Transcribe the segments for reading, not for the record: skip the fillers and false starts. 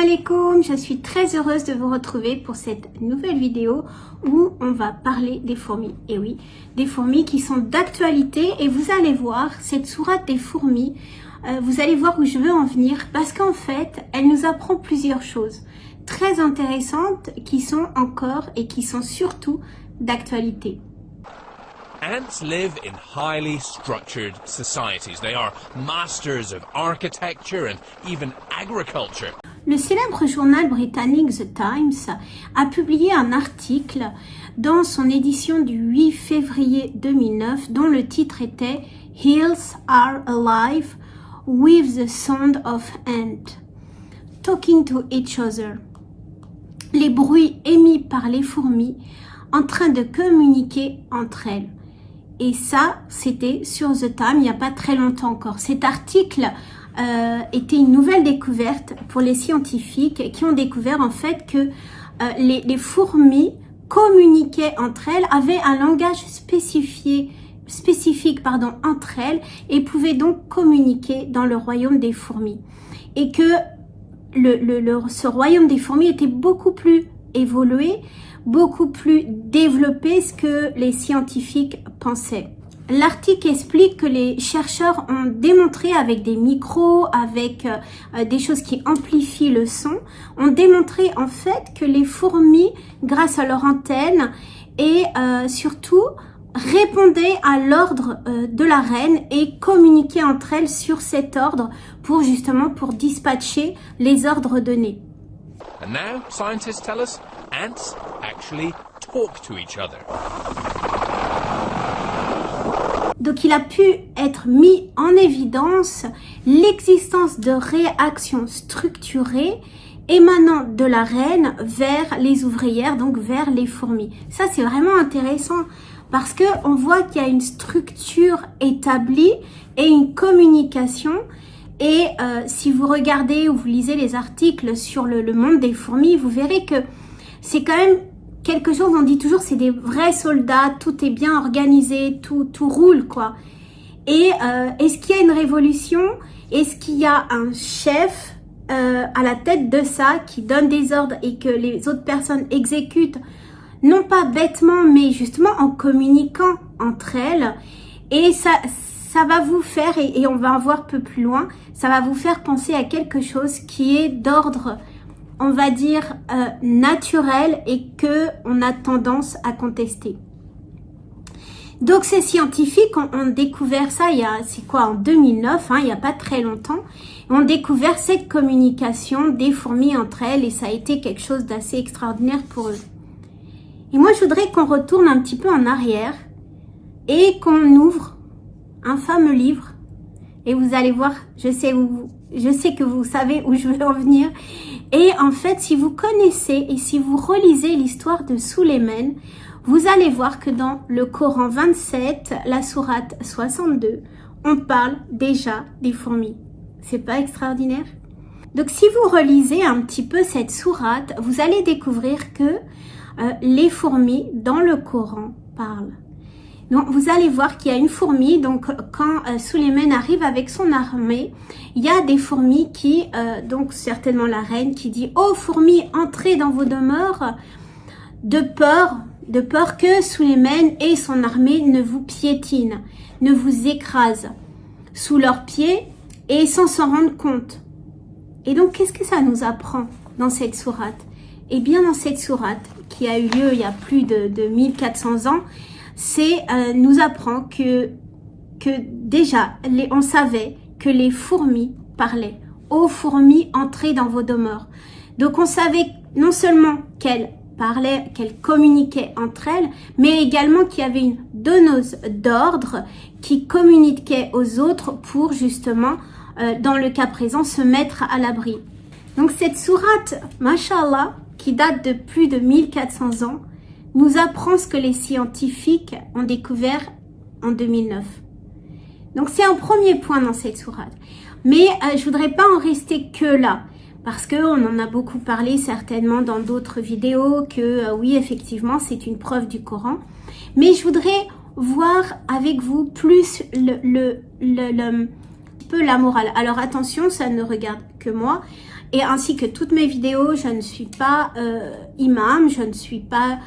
alaikum, je suis très heureuse de vous retrouver pour cette nouvelle vidéo où on va parler des fourmis. Et oui, des fourmis qui sont d'actualité et vous allez voir cette sourate des fourmis, vous allez voir où je veux en venir parce qu'en fait, elle nous apprend plusieurs choses très intéressantes qui sont encore et qui sont surtout d'actualité. Ants live in highly structured societies. They are masters of architecture and even agriculture. Le célèbre journal britannique The Times a publié un article dans son édition du 8 février 2009 dont le titre était « Hills are alive with the sound of ants, talking to each other ». Les bruits émis par les fourmis en train de communiquer entre elles. Et ça, c'était sur The Times il n'y a pas très longtemps encore. Cet article était une nouvelle découverte pour les scientifiques qui ont découvert en fait que les fourmis communiquaient entre elles, avaient un langage spécifique entre elles et pouvaient donc communiquer dans le royaume des fourmis. Et que ce royaume des fourmis était beaucoup plus évolué, beaucoup plus développé ce que les scientifiques pensaient. L'article explique que les chercheurs ont démontré avec des micros, avec des choses qui amplifient le son, ont démontré en fait que les fourmis, grâce à leur antenne et surtout répondaient à l'ordre de la reine et communiquaient entre elles sur cet ordre pour dispatcher les ordres donnés. And now scientists tell us ants actually talk to each other. Donc il a pu être mis en évidence l'existence de réactions structurées émanant de la reine vers les ouvrières, donc vers les fourmis. Ça c'est vraiment intéressant parce que on voit qu'il y a une structure établie et une communication. Et si vous regardez ou vous lisez les articles sur le monde des fourmis, vous verrez que c'est quand même quelque chose, on dit toujours, c'est des vrais soldats, tout est bien organisé, tout roule, quoi. Et est-ce qu'il y a une révolution? Est-ce qu'il y a un chef à la tête de ça qui donne des ordres et que les autres personnes exécutent, non pas bêtement, mais justement en communiquant entre elles? Et ça va vous faire, et on va en voir un peu plus loin, ça va vous faire penser à quelque chose qui est d'ordre, on va dire, naturel et que on a tendance à contester. Donc ces scientifiques ont découvert ça, en 2009, il n'y a pas très longtemps, ont découvert cette communication des fourmis entre elles et ça a été quelque chose d'assez extraordinaire pour eux. Et moi je voudrais qu'on retourne un petit peu en arrière et qu'on ouvre un fameux livre et vous allez voir, je sais que vous savez où je veux en venir. Et en fait, si vous connaissez et si vous relisez l'histoire de Sulayman, vous allez voir que dans le Coran 27, la sourate 62, on parle déjà des fourmis. C'est pas extraordinaire? Donc si vous relisez un petit peu cette sourate, vous allez découvrir que les fourmis dans le Coran parlent. Donc, vous allez voir qu'il y a une fourmi, donc quand Sulayman arrive avec son armée, il y a des fourmis qui, donc certainement la reine qui dit « Oh fourmis, entrez dans vos demeures » de peur que Sulayman et son armée ne vous piétinent, ne vous écrasent sous leurs pieds et sans s'en rendre compte. Et donc, qu'est-ce que ça nous apprend dans cette sourate? Eh bien, dans cette sourate, qui a eu lieu il y a plus de 1400 ans, nous apprend que déjà, on savait que les fourmis parlaient. « Ô fourmis, entrez dans vos demeures ». Donc, on savait non seulement qu'elles parlaient, qu'elles communiquaient entre elles, mais également qu'il y avait une donneuse d'ordre qui communiquait aux autres pour justement, dans le cas présent, se mettre à l'abri. Donc, cette sourate, Masha'Allah, qui date de plus de 1400 ans, nous apprend ce que les scientifiques ont découvert en 2009. Donc c'est un premier point dans cette sourate. Mais je voudrais pas en rester que là. Parce qu'on en a beaucoup parlé certainement dans d'autres vidéos que oui effectivement c'est une preuve du Coran. Mais je voudrais voir avec vous plus peu la morale. Alors attention, ça ne regarde que moi. et ainsi que toutes mes vidéos, je ne suis pas imam, je ne suis pas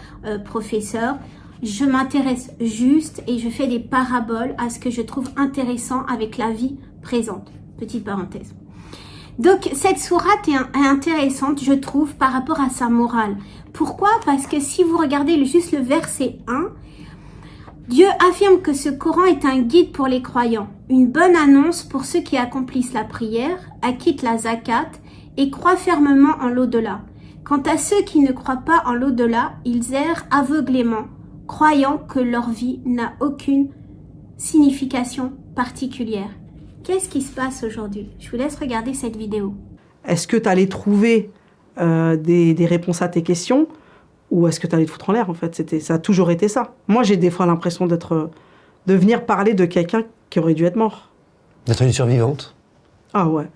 professeur. Je m'intéresse juste et je fais des paraboles à ce que je trouve intéressant avec la vie présente. Petite parenthèse. Donc, cette sourate est intéressante, je trouve, par rapport à sa morale. Pourquoi? Parce que si vous regardez juste le verset 1, Dieu affirme que ce Coran est un guide pour les croyants, une bonne annonce pour ceux qui accomplissent la prière, acquittent la zakat et croient fermement en l'au-delà. Quant à ceux qui ne croient pas en l'au-delà, ils errent aveuglément, croyant que leur vie n'a aucune signification particulière. Qu'est-ce qui se passe aujourd'hui? Je vous laisse regarder cette vidéo. Est-ce que tu allais trouver des réponses à tes questions ou est-ce que tu allais te foutre en l'air en fait? Ça a toujours été ça. Moi j'ai des fois l'impression de venir parler de quelqu'un qui aurait dû être mort. D'être une survivante? Ah ouais,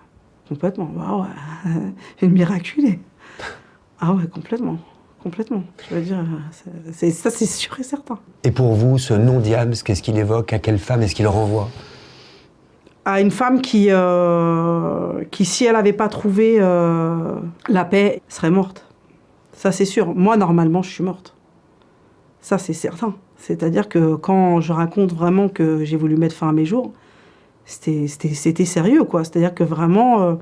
complètement. Ah ouais, une miraculée. Ah ouais, complètement. Complètement. Je veux dire, ça c'est sûr et certain. Et pour vous, ce nom Diams, qu'est-ce qu'il évoque? À quelle femme est-ce qu'il renvoie? À une femme qui si elle n'avait pas trouvé la paix, serait morte. Ça c'est sûr. Moi, normalement, je suis morte. Ça c'est certain. C'est-à-dire que quand je raconte vraiment que j'ai voulu mettre fin à mes jours, c'était sérieux, quoi. C'est-à-dire que vraiment,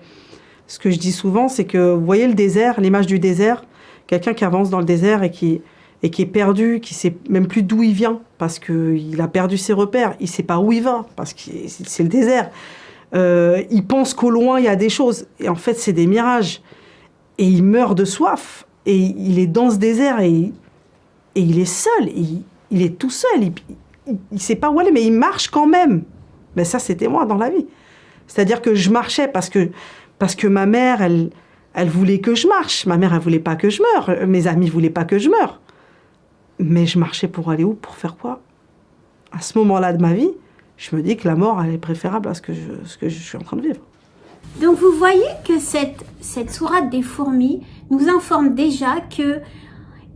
ce que je dis souvent, c'est que, vous voyez le désert, l'image du désert, quelqu'un qui avance dans le désert et qui est perdu, qui sait même plus d'où il vient, parce qu'il a perdu ses repères, il sait pas où il va, parce que c'est le désert. Il pense qu'au loin, il y a des choses, et en fait, c'est des mirages. Et il meurt de soif, et il est dans ce désert, et il est seul, il est tout seul, il sait pas où aller, mais il marche quand même. Mais ça, c'était moi dans la vie. C'est-à-dire que je marchais parce que ma mère, elle voulait que je marche. Ma mère, elle voulait pas que je meure. Mes amis voulaient pas que je meure. Mais je marchais pour aller où? Pour faire quoi? À ce moment-là de ma vie, je me dis que la mort, elle est préférable à ce que je suis en train de vivre. Donc vous voyez que cette sourate des fourmis nous informe déjà que...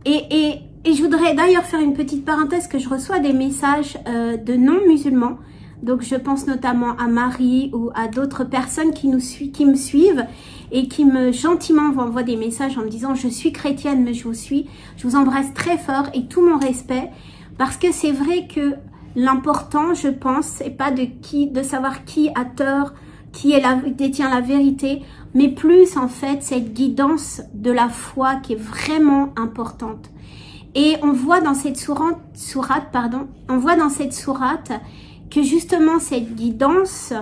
Et je voudrais d'ailleurs faire une petite parenthèse que je reçois des messages de non-musulmans. Donc je pense notamment à Marie ou à d'autres personnes qui me suivent et qui gentiment m'envoient des messages en me disant « Je suis chrétienne, mais je vous embrasse très fort et tout mon respect. » Parce que c'est vrai que l'important, je pense, c'est pas de savoir qui a tort, qui détient la vérité, mais plus en fait cette guidance de la foi qui est vraiment importante. Et on voit dans cette sourate, que justement cette guidance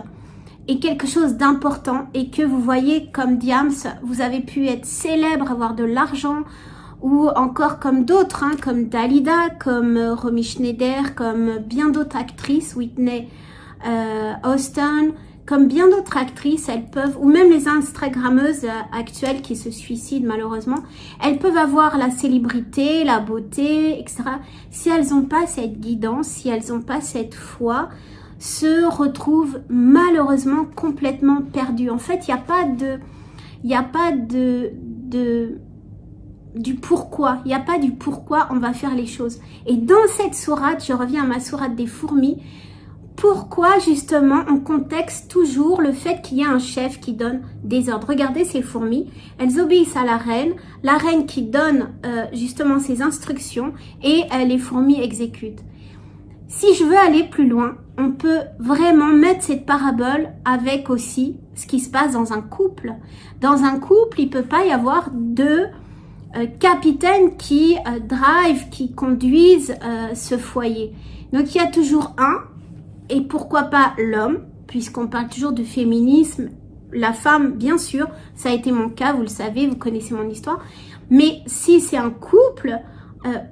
est quelque chose d'important et que vous voyez comme Diams, vous avez pu être célèbre, avoir de l'argent, ou encore comme d'autres, hein, comme Dalida, comme Romy Schneider, comme bien d'autres actrices, Whitney Houston, comme bien d'autres actrices, elles peuvent, ou même les Instagrammeuses actuelles qui se suicident malheureusement, elles peuvent avoir la célébrité, la beauté, etc. Si elles n'ont pas cette guidance, si elles n'ont pas cette foi, se retrouvent malheureusement complètement perdues. En fait, il n'y a pas du pourquoi. Il n'y a pas du pourquoi on va faire les choses. Et dans cette sourate, je reviens à ma sourate des fourmis, pourquoi justement on contexte toujours le fait qu'il y a un chef qui donne des ordres. Regardez ces fourmis, elles obéissent à la reine qui donne justement ses instructions et les fourmis exécutent. Si je veux aller plus loin, on peut vraiment mettre cette parabole avec aussi ce qui se passe dans un couple. Dans un couple, il ne peut pas y avoir deux capitaines qui qui conduisent ce foyer. Donc il y a toujours un. Et pourquoi pas l'homme, puisqu'on parle toujours de féminisme, la femme, bien sûr, ça a été mon cas, vous le savez, vous connaissez mon histoire. Mais si c'est un couple,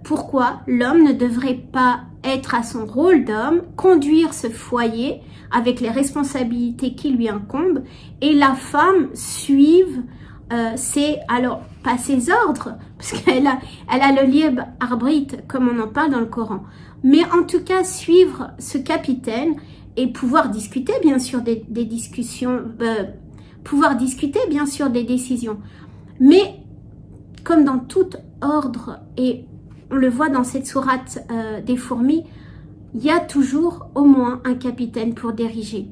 pourquoi l'homme ne devrait pas être à son rôle d'homme, conduire ce foyer avec les responsabilités qui lui incombent, et la femme suive alors pas ses ordres, parce qu'elle a le libre arbitre, comme on en parle dans le Coran, mais en tout cas suivre ce capitaine et pouvoir discuter bien sûr des discussions, pouvoir discuter bien sûr des décisions. Mais comme dans tout ordre, et on le voit dans cette sourate des fourmis, il y a toujours au moins un capitaine pour diriger.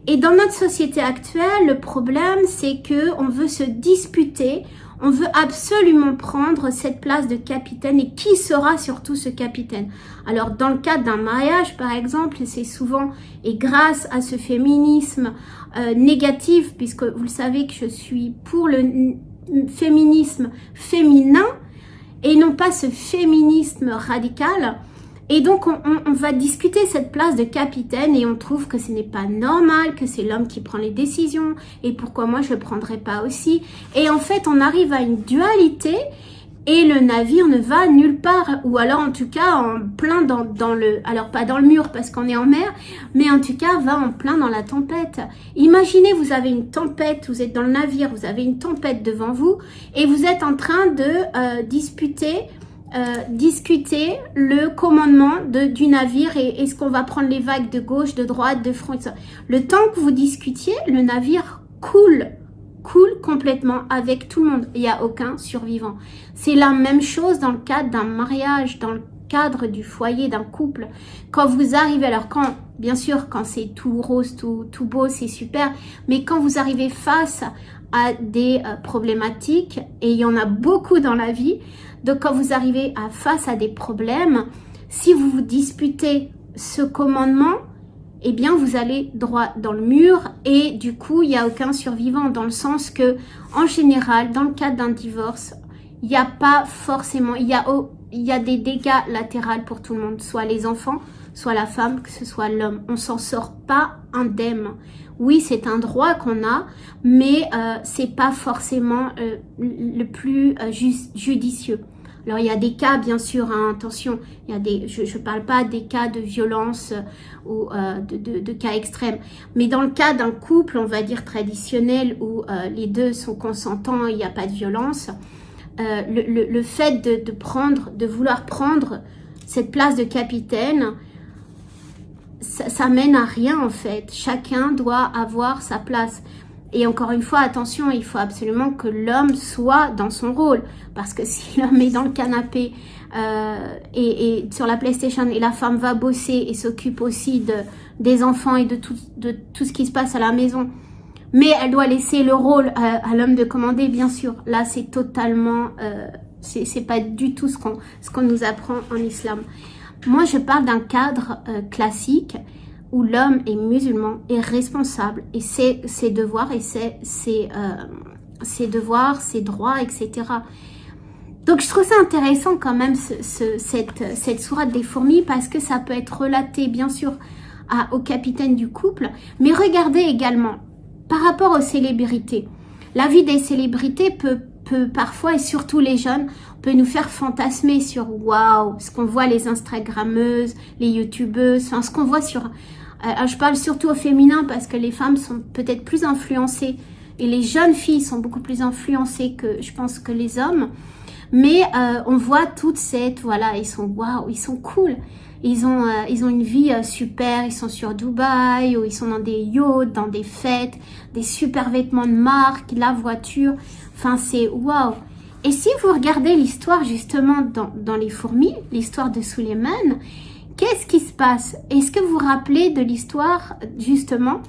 Et dans notre société actuelle, le problème, c'est que on veut se disputer, on veut absolument prendre cette place de capitaine. Et qui sera surtout ce capitaine? Alors, dans le cadre d'un mariage, par exemple, c'est souvent, et grâce à ce féminisme négatif, puisque vous le savez que je suis pour le féminisme féminin, et non pas ce féminisme radical. Et donc, on va discuter cette place de capitaine et on trouve que ce n'est pas normal, que c'est l'homme qui prend les décisions et pourquoi moi je ne le prendrais pas aussi. Et en fait, on arrive à une dualité et le navire ne va nulle part. Ou alors, en tout cas, en plein dans le... Alors, pas dans le mur parce qu'on est en mer, mais en tout cas, va en plein dans la tempête. Imaginez, vous avez une tempête, vous êtes dans le navire, vous avez une tempête devant vous et vous êtes en train de discuter le commandement du navire et est-ce qu'on va prendre les vagues de gauche, de droite, de front, etc. Le temps que vous discutiez, le navire coule complètement avec tout le monde. Il n'y a aucun survivant. C'est la même chose dans le cadre d'un mariage, dans le cadre du foyer, d'un couple. Quand vous arrivez, alors bien sûr, quand c'est tout rose, tout beau, c'est super, mais quand vous arrivez face à des problématiques, et il y en a beaucoup dans la vie, donc quand vous arrivez face à des problèmes, si vous vous disputez ce commandement, eh bien vous allez droit dans le mur et du coup il n'y a aucun survivant, dans le sens que en général dans le cadre d'un divorce, il n'y a pas forcément, il y a des dégâts latéraux pour tout le monde, soit les enfants, soit la femme, que ce soit l'homme. On s'en sort pas indemne. Oui, c'est un droit qu'on a, mais c'est pas forcément le plus judicieux. Alors, il y a des cas, bien sûr, hein, attention, il y a je parle pas des cas de violence ou de cas extrêmes, mais dans le cas d'un couple, on va dire traditionnel, où les deux sont consentants, il n'y a pas de violence, le fait de vouloir prendre cette place de capitaine, ça mène à rien en fait. Chacun doit avoir sa place. Et encore une fois, attention, il faut absolument que l'homme soit dans son rôle. Parce que si l'homme est dans le canapé et sur la PlayStation et la femme va bosser et s'occupe aussi des enfants et de tout ce qui se passe à la maison, mais elle doit laisser le rôle à l'homme de commander, bien sûr. Là, c'est totalement... c'est pas du tout ce qu'on nous apprend en islam. Moi, je parle d'un cadre classique où l'homme est musulman, est responsable et c'est ses devoirs et ses devoirs, ses droits, etc. Donc, je trouve ça intéressant quand même cette sourate des fourmis parce que ça peut être relaté, bien sûr, au capitaine du couple. Mais regardez également, par rapport aux célébrités, la vie des célébrités peut parfois, et surtout les jeunes, peut nous faire fantasmer sur waouh, ce qu'on voit les Instagrammeuses, les YouTubeuses, enfin ce qu'on voit sur... je parle surtout au féminin parce que les femmes sont peut-être plus influencées et les jeunes filles sont beaucoup plus influencées que, je pense, que les hommes. Mais on voit toute cette... Voilà, ils sont waouh, ils sont cool. Ils ont une vie super, ils sont sur Dubaï, ou ils sont dans des yachts, dans des fêtes, des super vêtements de marque, la voiture. Enfin, c'est waouh. Et si vous regardez l'histoire justement dans les fourmis, l'histoire de Suleiman, qu'est-ce qui se passe? Est-ce que vous vous rappelez de l'histoire justement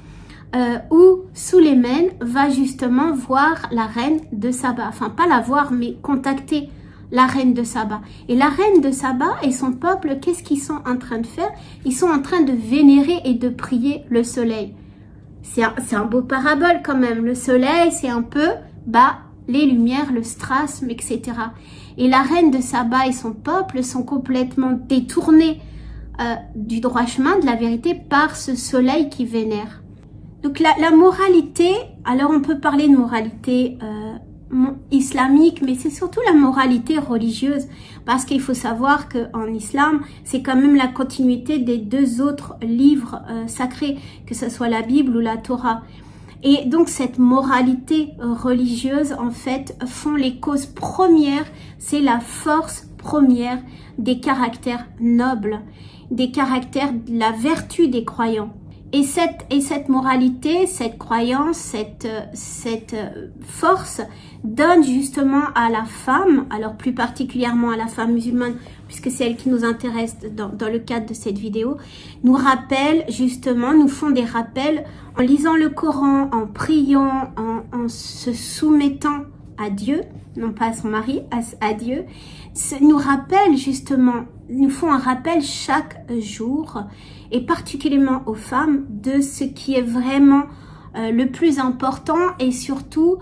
où Suleiman va justement voir la reine de Saba? Enfin, pas la voir, mais contacter la reine de Saba. Et la reine de Saba et son peuple, qu'est-ce qu'ils sont en train de faire? Ils sont en train de vénérer et de prier le soleil. C'est un beau parabole quand même. Le soleil, c'est un peu les lumières, le strasme, etc. Et la reine de Saba et son peuple sont complètement détournés du droit chemin, de la vérité, par ce soleil qui vénère. Donc la moralité, alors on peut parler de moralité islamique, mais c'est surtout la moralité religieuse, parce qu'il faut savoir qu'en islam, c'est quand même la continuité des deux autres livres sacrés, que ce soit la Bible ou la Torah. Et donc cette moralité religieuse, en fait, font les causes premières, c'est la force première des caractères nobles, des caractères de la vertu des croyants. Et cette moralité, cette croyance, cette force donne justement à la femme, alors plus particulièrement à la femme musulmane, puisque c'est elle qui nous intéresse dans le cadre de cette vidéo, nous rappelle justement, nous font des rappels en lisant le Coran, en priant, en se soumettant à Dieu, non pas à son mari, à Dieu, nous rappellent justement, nous font un rappel chaque jour, et particulièrement aux femmes, de ce qui est vraiment le plus important, et surtout,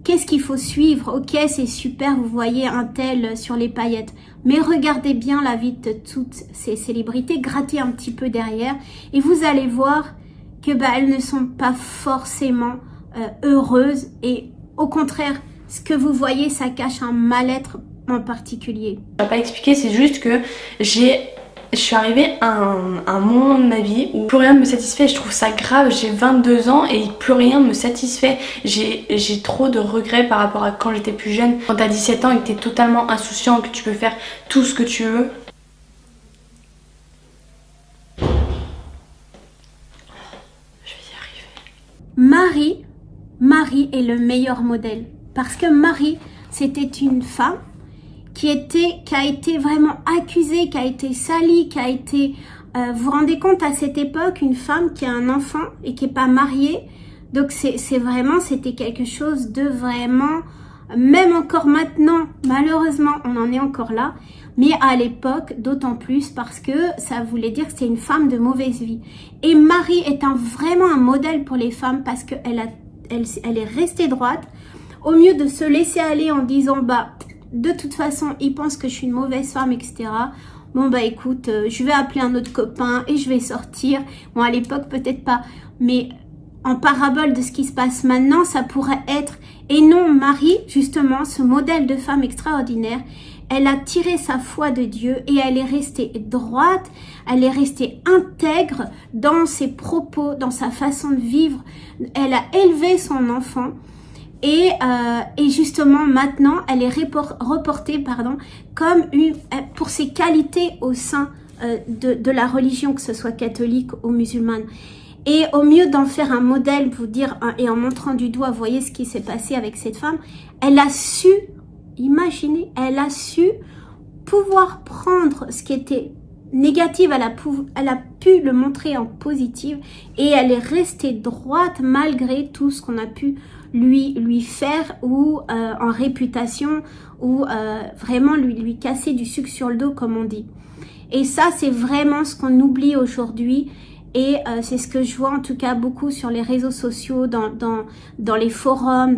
qu'est-ce qu'il faut suivre. Ok, c'est super, vous voyez un tel sur les paillettes, mais regardez bien la vie de toutes ces célébrités, grattez un petit peu derrière, et vous allez voir que elles ne sont pas forcément heureuses, et au contraire, ce que vous voyez, ça cache un mal-être en particulier. Je ne vais pas expliquer, c'est juste que je suis arrivée à un moment de ma vie où plus rien ne me satisfait. Je trouve ça grave, j'ai 22 ans et plus rien ne me satisfait. J'ai trop de regrets par rapport à quand j'étais plus jeune. Quand t'as 17 ans et que t'es totalement insouciant, que tu peux faire tout ce que tu veux. Je vais y arriver. Marie est le meilleur modèle. Parce que Marie, c'était une femme qui a été vraiment accusée, qui a été salie, qui a été... vous vous rendez compte, à cette époque, une femme qui a un enfant et qui n'est pas mariée. Donc c'est vraiment, c'était quelque chose de vraiment... Même encore maintenant, malheureusement, on en est encore là. Mais à l'époque, d'autant plus parce que ça voulait dire que c'était une femme de mauvaise vie. Et Marie est vraiment un modèle pour les femmes parce qu'elle est restée droite. Au mieux de se laisser aller en disant, de toute façon, il pense que je suis une mauvaise femme, etc. Bon, écoute, je vais appeler un autre copain et je vais sortir. Bon, à l'époque, peut-être pas. Mais en parabole de ce qui se passe maintenant, ça pourrait être... Et non, Marie, justement, ce modèle de femme extraordinaire, elle a tiré sa foi de Dieu et elle est restée droite, elle est restée intègre dans ses propos, dans sa façon de vivre. Elle a élevé son enfant. Et justement, maintenant, elle est reportée comme pour ses qualités au sein de la religion, que ce soit catholique ou musulmane. Et au mieux d'en faire un modèle, vous dire, et en montrant du doigt, voyez ce qui s'est passé avec cette femme, elle a su, imaginez, elle a su pouvoir prendre ce qui était négatif, elle a pu le montrer en positif, et elle est restée droite malgré tout ce qu'on a pu lui faire, ou en réputation, ou vraiment lui casser du sucre sur le dos, comme on dit. Et ça, c'est vraiment ce qu'on oublie aujourd'hui. Et c'est ce que je vois en tout cas beaucoup sur les réseaux sociaux, dans les forums,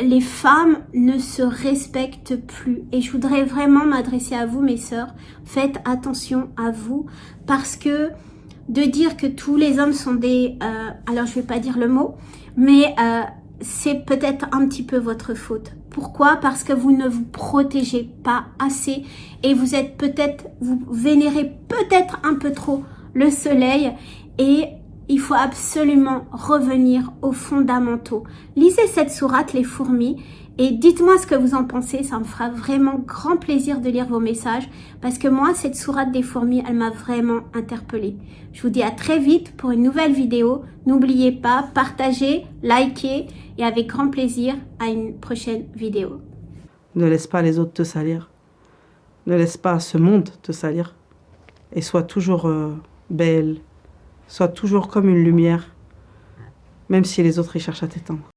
les femmes ne se respectent plus. Et je voudrais vraiment m'adresser à vous, mes sœurs, faites attention à vous, parce que de dire que tous les hommes sont des... alors je vais pas dire le mot, mais c'est peut-être un petit peu votre faute. Pourquoi? Parce que vous ne vous protégez pas assez et vous vénérez peut-être un peu trop le soleil, et il faut absolument revenir aux fondamentaux. Lisez cette sourate, les fourmis, et dites-moi ce que vous en pensez. Ça me fera vraiment grand plaisir de lire vos messages, parce que moi, cette sourate des fourmis, elle m'a vraiment interpellée. Je vous dis à très vite pour une nouvelle vidéo. N'oubliez pas, partagez, likez, et avec grand plaisir à une prochaine vidéo. Ne laisse pas les autres te salir. Ne laisse pas ce monde te salir. Et sois toujours belle. Sois toujours comme une lumière, même si les autres y cherchent à t'éteindre.